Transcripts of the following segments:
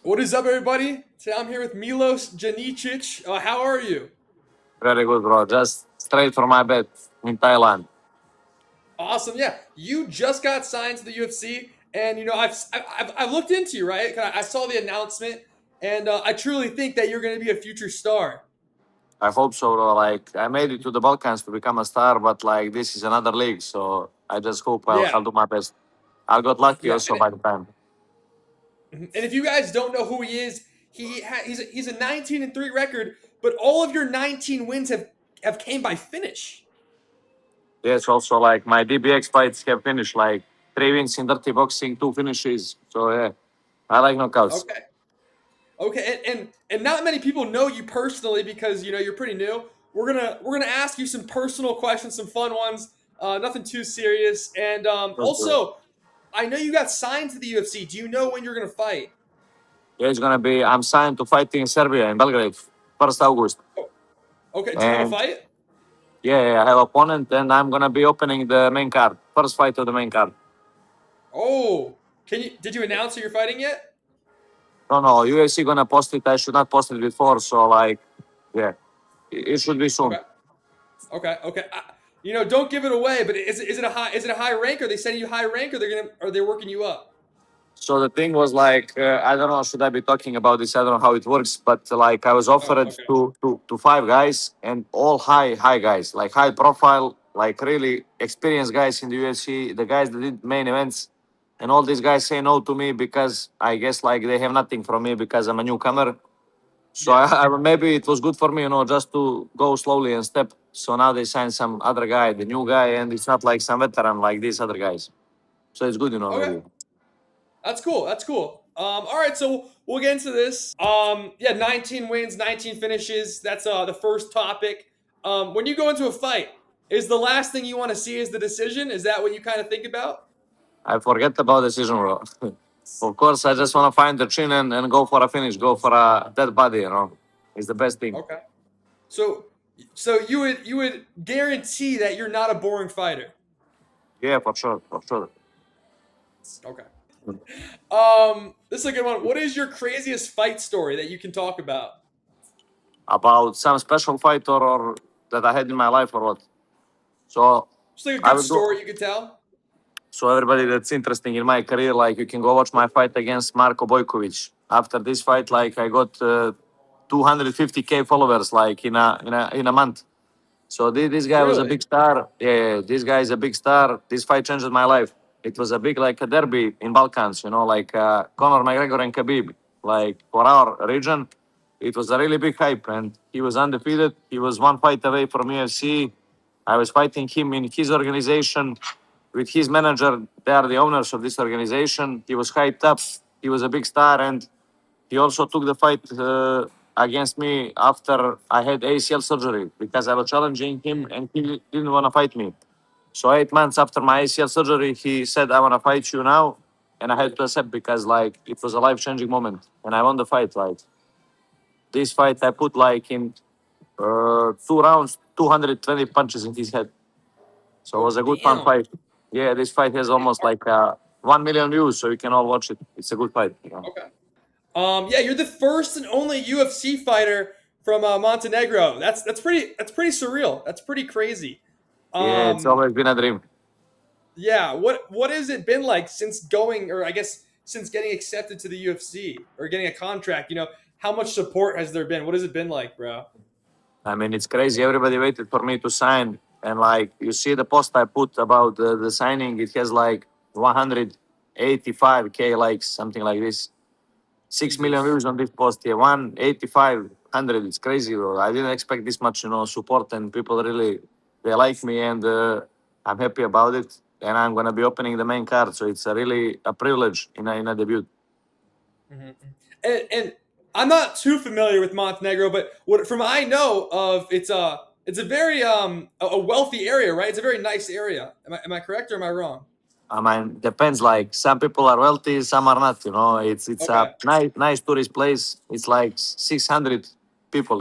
What is up, everybody? Today I'm here with Miloš Janičić. How are you? Very good, bro. Just straight from my bed in Thailand. Awesome. Yeah, you just got signed to the UFC, and I've looked into you, right? 'Cause I saw the announcement, and I truly think that you're going to be a future star. I hope so, bro. Like, I made it to the Balkans to become a star, but like, this is another league. So I just hope I'll Yeah, do my best. I got lucky yeah. also by the time. And if you guys don't know who he is, he's a 19-3 record, but all of your 19 wins have came by finish. Yes, also like my DBX fights have finished like 3 wins in dirty boxing, 2 finishes. So yeah, I like knockouts. Okay. Okay, and not many people know you personally because you're pretty new. We're gonna ask you some personal questions, some fun ones, nothing too serious. And also, I know you got signed to the UFC. Do you know when you're gonna fight? Yeah, it's gonna be. I'm signed to fight in Serbia in Belgrade, 1st August. Oh, okay, do you want to And fight? yeah, I have opponent, and I'm gonna be opening the main card, first fight of the main card. Oh, can you? Did you announce who you're fighting yet? No, UFC gonna post it. I should not post it before. So like, yeah, it should be soon. Okay, okay. Don't give it away. But is it a high rank? Are they sending you high rank, or are they working you up? So the thing was like, I don't know, should I be talking about this? I don't know how it works, but like I was Oh, offered okay. to 5 guys and all high guys, like high profile, like really experienced guys in the UFC, the guys that did main events, and all these guys say no to me because I guess like they have nothing from me because I'm a newcomer. So Yeah. maybe it was good for me, just to go slowly and step. So now they sign some other guy, the new guy, and it's not like some veteran like these other guys. So it's good, Okay. maybe. That's cool. That's cool. All right, so we'll get into this. Yeah, 19 wins, 19 finishes. That's the first topic. When you go into a fight, is the last thing you want to see is the decision? Is that what you kind of think about? I forget about decision, bro. Of course, I just want to find the chin and go for a finish, go for a dead body. It's the best thing. Okay. So, so you would guarantee that you're not a boring fighter. Yeah, for sure, for sure. Okay. This is a good one. What is your craziest fight story that you can talk about? About some special fight or that I had in my life or what. So Just like a I good will go. story you could tell. So everybody that's interesting in my career, like you can go watch my fight against Marko Bojkovic. After this fight, like I got 250K followers, like in a month. So this guy was a Really? big star. Yeah, this guy is a big star. This fight changed my life. It was a big like a derby in Balkans, like Conor McGregor and Khabib. Like for our region, it was a really big hype, and he was undefeated. He was one fight away from UFC. I was fighting him in his organization with his manager. They are the owners of this organization. He was hyped up. He was a big star, and he also took the fight against me after I had ACL surgery because I was challenging him Mm. and he didn't want to fight me. So 8 months after my ACL surgery, he said, "I want to fight you now," and I had to accept because like it was a life changing moment, and I won the fight. Like this fight, I put like in 2 rounds, 220 punches in his head. So it Oh, was a good fun damn. fight. Yeah, this fight has almost like 1 million views, so you can all watch it. It's a good fight. Okay. Yeah, you're the first and only UFC fighter from Montenegro. That's pretty surreal. That's pretty crazy. Yeah, it's Um, always been a dream. yeah, what has it been like since going, or I guess since getting accepted to the UFC or getting a contract? How much support has there been? What has it been like, bro? I mean, it's crazy. Everybody waited for me to sign. And like, you see the post I put about the signing, it has like 185K likes, something like this. 6 million Jesus. views on this post here. 185, 100. It's crazy, bro. I didn't expect this much, support. And people really, they like me. And I'm happy about it. And I'm going to be opening the main card. So it's really a privilege in a debut. Hmm. And I'm not too familiar with Montenegro, but what from I know of, it's a very a wealthy area, right? It's a very nice area. Am I correct or am I wrong? I mean, depends. Like some people are wealthy, some are not. It's a Okay. nice tourist place. It's like 600 people.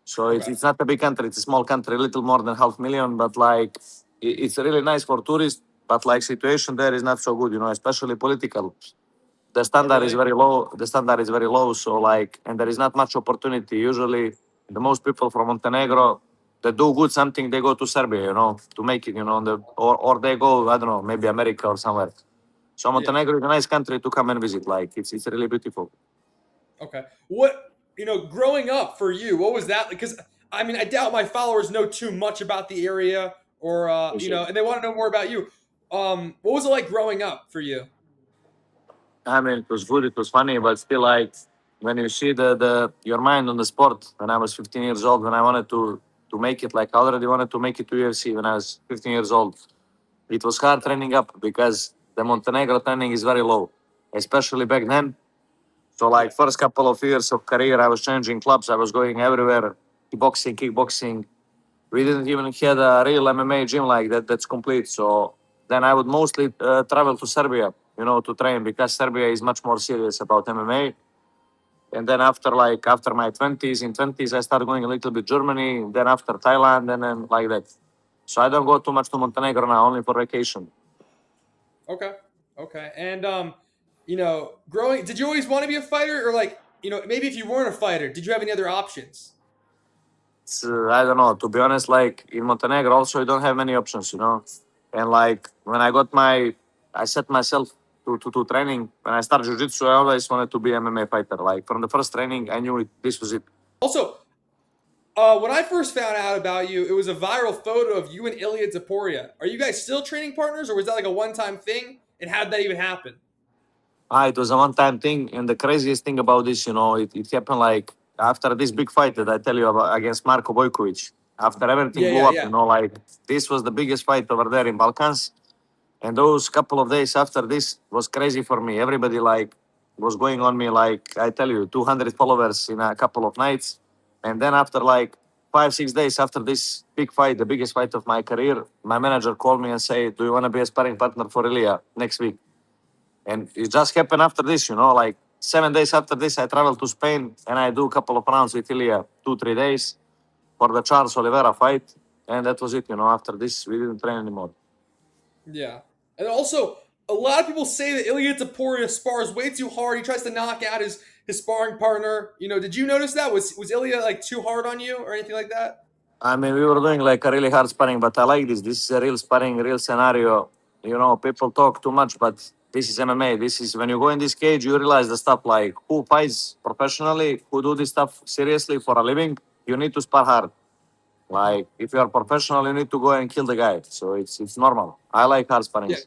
So it's Okay. it's not a big country. It's a small country, a little more than half million. But like it's really nice for tourists. But like situation there is not so good. Especially political. the standard is really? very low. The standard is very low. So like, and there is not much opportunity. Usually, the most people from Montenegro, they do good something, they go to Serbia, to make it, or they go, I don't know, maybe America or somewhere. So Yeah. Montenegro is a nice country to come and visit. Like it's really beautiful. Okay. What, growing up for you, what was that? Because I mean, I doubt my followers know too much about the area, or and they want to know more about you. What was it like growing up for you? I mean, it was good, it was funny, but still, like, when you see the your mind on the sport. When I was 15 years old, when I wanted to make it, like, I already wanted to make it to UFC when I was 15 years old. It was hard training up because the Montenegro training is very low, especially back then. So, Yeah. like, first couple of years of career, I was changing clubs. I was going everywhere, boxing, kickboxing. We didn't even have a real MMA gym like that. That's complete. So then I would mostly travel to Serbia, to train because Serbia is much more serious about MMA. And then after my twenties, I started going a little bit Germany. Then after Thailand, and then like that. So I don't go too much to Montenegro now, only for vacation. Okay. Okay. And growing, did you always want to be a fighter, or like, maybe if you weren't a fighter, did you have any other options? I don't know. To be honest, like in Montenegro, also you don't have many options. And like when I set myself to training. When I started jiu-jitsu, I always wanted to be MMA fighter. Like from the first training, I knew this was it. Also, when I first found out about you, it was a viral photo of you and Ilia Topuria. Are you guys still training partners, or was that like a one-time thing? And how did that even happen? It was a one-time thing, and the craziest thing about this, it happened like after this big fight that I tell you about against Marko Bojkovic. After everything Yeah, blew yeah, up, yeah. like this was the biggest fight over there in Balkans. And those couple of days after this was crazy for me. Everybody like was going on me like I tell you, 200 followers in a couple of nights. And then after like 5 6 days after this big fight, the biggest fight of my career, my manager called me and said, "Do you want to be a sparring partner for Ilia next week?" And it just happened after this, like 7 days after this, I traveled to Spain and I do a couple of rounds with Ilia, 2 3 days for the Charles Oliveira fight. And that was it, After this, we didn't train anymore. Yeah. And also, a lot of people say that Ilia Topuria spars way too hard. He tries to knock out his sparring partner. Did you notice that? Was Ilia like too hard on you or anything like that? I mean, we were doing like a really hard sparring, but I like this. This is a real sparring, real scenario. People talk too much, but this is MMA. This is when you go in this cage, you realize the stuff like who fights professionally, who do this stuff seriously for a living. You need to spar hard. Like if you are professional, you need to go and kill the guy. So it's normal. I like hard Yeah. sparrings.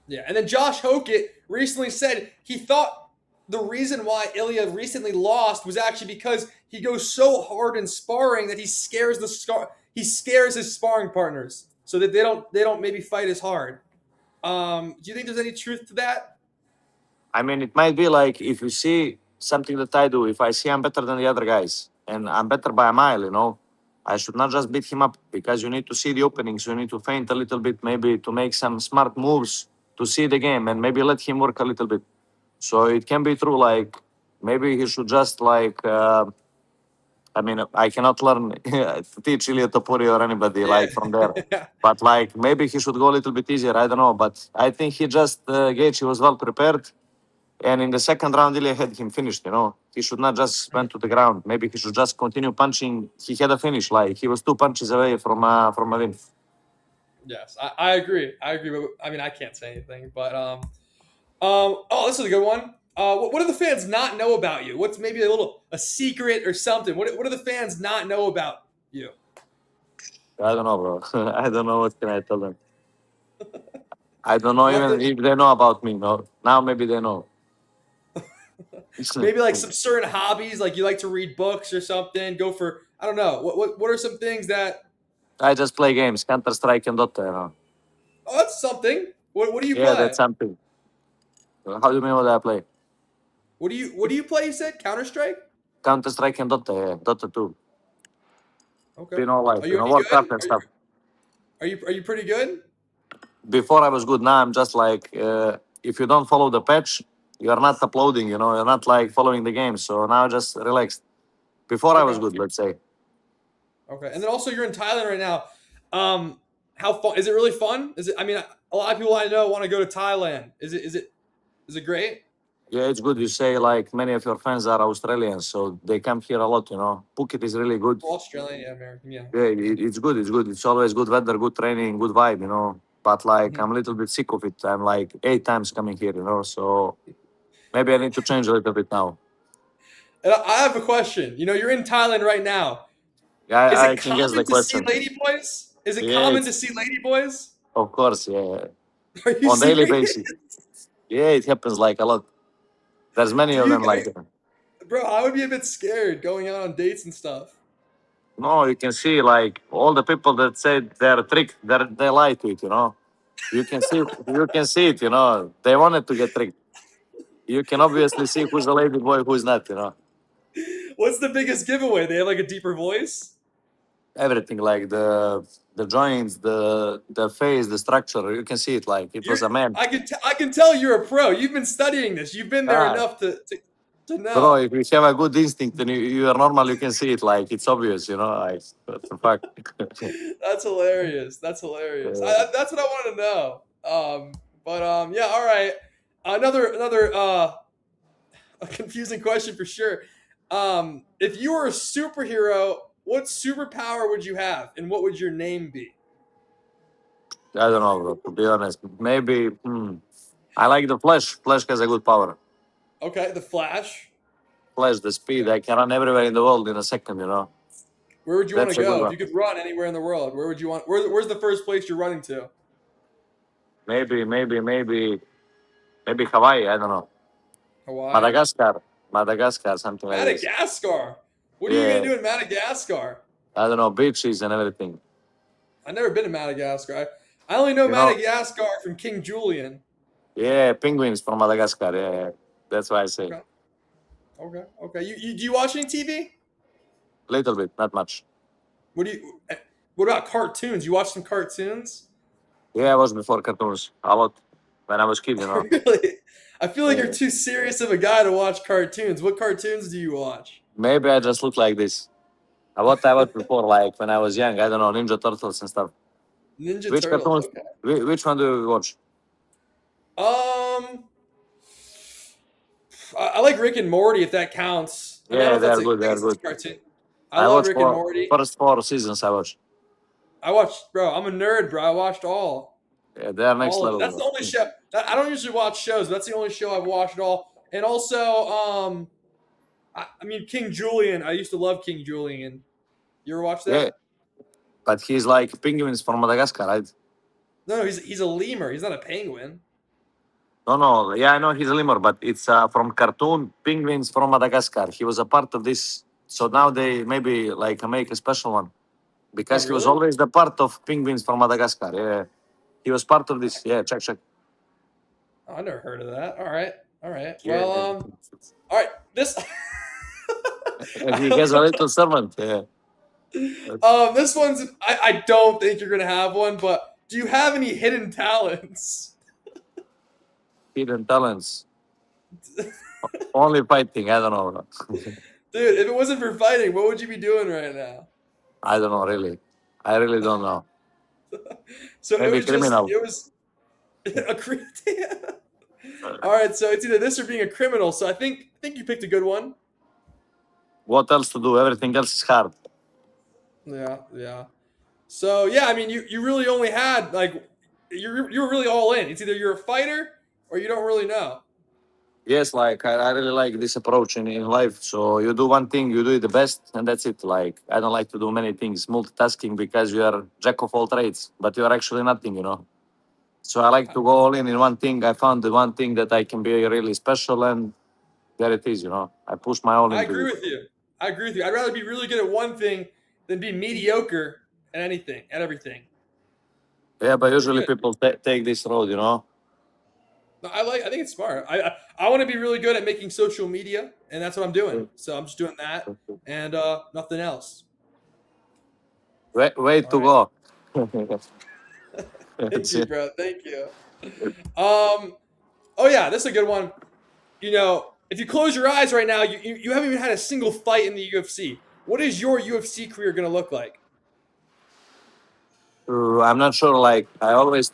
Yeah. And then Josh Hokett recently said he thought the reason why Ilya recently lost was actually because he goes so hard in sparring that he scares his sparring partners so that they don't maybe fight as hard. Do you think there's any truth to that? I mean, it might be like if you see something that I do, if I see I'm better than the other guys and I'm better by a mile, I should not just beat him up because you need to see the openings. You need to feint a little bit, maybe to make some smart moves to see the game and maybe let him work a little bit. So it can be true, like maybe he should just I mean, I cannot learn to teach Ilia Topuria or anybody Yeah. like from there. But like maybe he should go a little bit easier. I don't know. But I think he just Gage, he was well prepared. And in the second round, Ilya had him finished. He should not just went to the ground. Maybe he should just continue punching. He had a finish. Like he was 2 punches away from a win. Yes, I agree. I agree. But I mean, I can't say anything. But oh, this is a good one. What do the fans not know about you? What's maybe a secret or something? What do the fans not know about you? I don't know, bro. I don't know what can I tell them. I don't know even Nothing. if they know about me. No, now maybe they know. Maybe like some certain hobbies, like you like to read books or something. Go for I don't know. What are some things that? I just play games, Counter Strike and Dota. Oh, that's something. What do you Yeah, play? that's something. How do you mean what I play? What do you play? You said Counter Strike. Counter Strike and Dota, yeah, Dota 2. Okay. Like Are you any good? Warcraft and stuff. Are you pretty good? Before I was good. Now I'm just like, if you don't follow the patch, you are not uploading. You're not like following the game. So now just relaxed. Before I was Okay. good, let's say. Okay. And then also you're in Thailand right now. How fun is it? Really fun? Is it? I mean, a lot of people I know want to go to Thailand. Is it great? Yeah, it's good. You say like many of your friends are Australians, so they come here a lot. Phuket is really good. Australian, yeah, American, yeah. Yeah, it's good. It's good. It's always good weather, good training, good vibe. But like Mhm. I'm a little bit sick of it. I'm like 8 times coming here. So maybe I need to change a little bit now. And I have a question. You're in Thailand right now. Yeah, Is I it can guess the common to see question. ladyboys? Is it Yeah, common to it's see ladyboys? of course. Yeah, Are you on daily serious? basis. Yeah, it happens like a lot. There's many Do of you, them like that. bro? I would be a bit scared going out on dates and stuff. No, you can see like all the people that said they're tricked, they lie to it. You can see it. They wanted to get tricked. You can obviously see who's a lady boy, who's not. What's the biggest giveaway? They have like a deeper voice. Everything like the joints, the face, the structure. You can see it like it You're, was a man. I can tell you're a pro. You've been studying this. You've been there Ah, enough to bro, know. if you have a good instinct and you are normal, you can see it like it's obvious. Like what the fuck. That's hilarious. That's hilarious. Uh, That's what I wanted to know. But yeah. All right. Another a confusing question for sure. If you were a superhero, what superpower would you have, and what would your name be? I don't know, bro. To be honest, maybe. I like the Flash. Flash has a good power. Okay, the Flash. Flash, the speed. Okay. I can run everywhere in the world in a second. Where would you want to That's a good go if one. you could run anywhere in the world? Where would you want? Where's the first place you're running to? Maybe Hawaii. I don't know. Hawaii. Madagascar, something like this. Madagascar. What are you gonna Yeah, do in Madagascar? I don't know, beaches and everything. I've never been to Madagascar. I only know You know, Madagascar from King Julian. yeah, penguins from Madagascar. Yeah, that's why I say Okay. Okay. Okay. You do you watch any TV? little bit, not much. What do you? What about cartoons? You watch some cartoons? Yeah, I was before cartoons a lot when I was kid. Really? I feel like you're Yeah. too serious of a guy to watch cartoons. What cartoons do you watch? Maybe I just look like this. What I was before, like when I was young, I don't know, Ninja Turtles and stuff. Ninja Which Turtles. cartoons? Okay. Which one do you watch? Um, I like Rick and Morty if that counts. I mean, I don't Yeah, know if they that's are a. good. I They are guess that's good. a cartoon. I I love watched Rick and for Morty. first 4 seasons. I watched. I watched, bro. I'm a nerd, bro. I watched Yeah, they are next all of it. level, That's the bro. only show. I don't usually watch shows, but that's the only show I've watched all. And also, I mean, King Julian. I used to love King Julian. You ever watch Yeah, that? but he's like penguins from Madagascar, right? No, no, he's a lemur. He's not a penguin. No, no. Yeah, I know he's a lemur, but it's from cartoon penguins from Madagascar. He was a part of this. So now they maybe like make a special one Oh, because he was really? always the part of penguins from Madagascar. Yeah, he was part of this. Yeah, check. Oh, I never heard of that. All right, all right. Yeah, Well, all right. This, and he has a little servant. Yeah, this one's. I don't think you're gonna have one, but do you have any hidden talents? hidden talents. Only fighting. I don't know. Dude, if it wasn't for fighting, what would you be doing right now? I don't know really. I really don't know. So it Maybe was just criminal. it was a All right, so it's either this or being a criminal. So I think you picked a good one. What else to do? Everything else is hard. Yeah, yeah. So yeah, I mean, you really only had like you were really all in. It's either you're a fighter or you don't really know. Yes, like I really like this approach in life. So you do one thing, you do it the best, and that's it. Like I don't like to do many things, multitasking, because you are jack of all trades, but you are actually nothing. So I like to go all in one thing. I found the one thing that I can be really special, and there it is. I push my all I into agree it. with you. I agree with you. I'd rather be really good at one thing than be mediocre at anything, at everything. Yeah, but You're usually good. people take this road. No, I think it's smart. I want to be really good at making social media, and that's what I'm doing. So I'm just doing that and nothing else. Way All to right. go. Thank That's you, it. bro. Thank you. Um. Oh yeah, this is a good one. If you close your eyes right now, you haven't even had a single fight in the UFC. What is your UFC career going to look like? I'm not sure. Like I always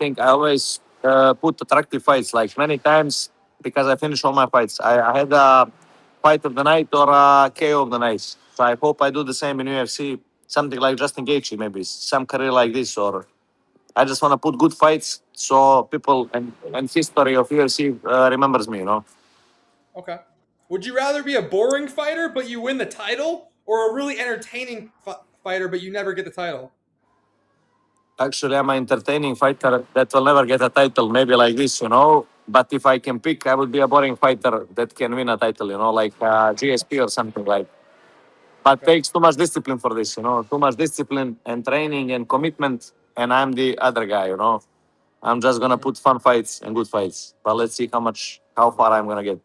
put attractive fights. Like many times, because I finished all my fights. I had a fight of the night or a KO of the night. So I hope I do the same in UFC. Something like Justin Gaethje, maybe some career like this, or I just want to put good fights so people and history of UFC remembers me. Okay. Would you rather be a boring fighter but you win the title, or a really entertaining fighter but you never get the title? Actually, I'm an entertaining fighter that will never get a title, maybe like this. But if I can pick, I would be a boring fighter that can win a title, like GSP or something like. But Okay. takes too much discipline for this. Too much discipline and training and commitment. And I'm the other guy. I'm just gonna Mhm. put fun fights and good fights. But let's see how far I'm gonna get.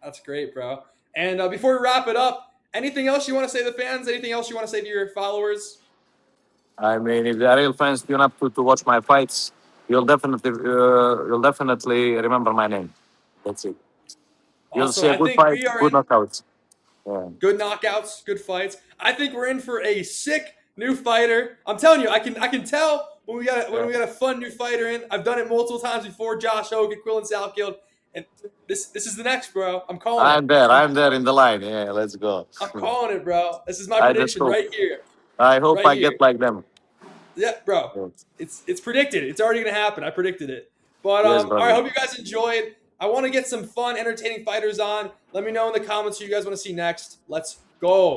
That's great, bro. And before we wrap it up, anything else you want to say to the fans? Anything else you want to say to your followers? I mean, if the real fans tune up to watch my fights, you'll definitely remember my name. That's it. You'll Awesome. see a I good think fight, we are good in knockouts. Yeah. good knockouts, good fights. I think we're in for a sick new fighter. I'm telling you, I can tell when we got a fun new fighter in. I've done it multiple times before. Josh Hogan, Quillen Southfield, and this is the next, bro. I'm calling it. I'm there. I'm there in the line. Yeah, let's go. I'm calling it, bro. This is my I just prediction hope. right here, I hope right I here. get like them. Yeah, bro. Yes, It's predicted. It's already gonna happen. I predicted it. But yes, all right. I brother. hope you guys enjoyed. I want to get some fun, entertaining fighters on. Let me know in the comments who you guys want to see next. Let's go.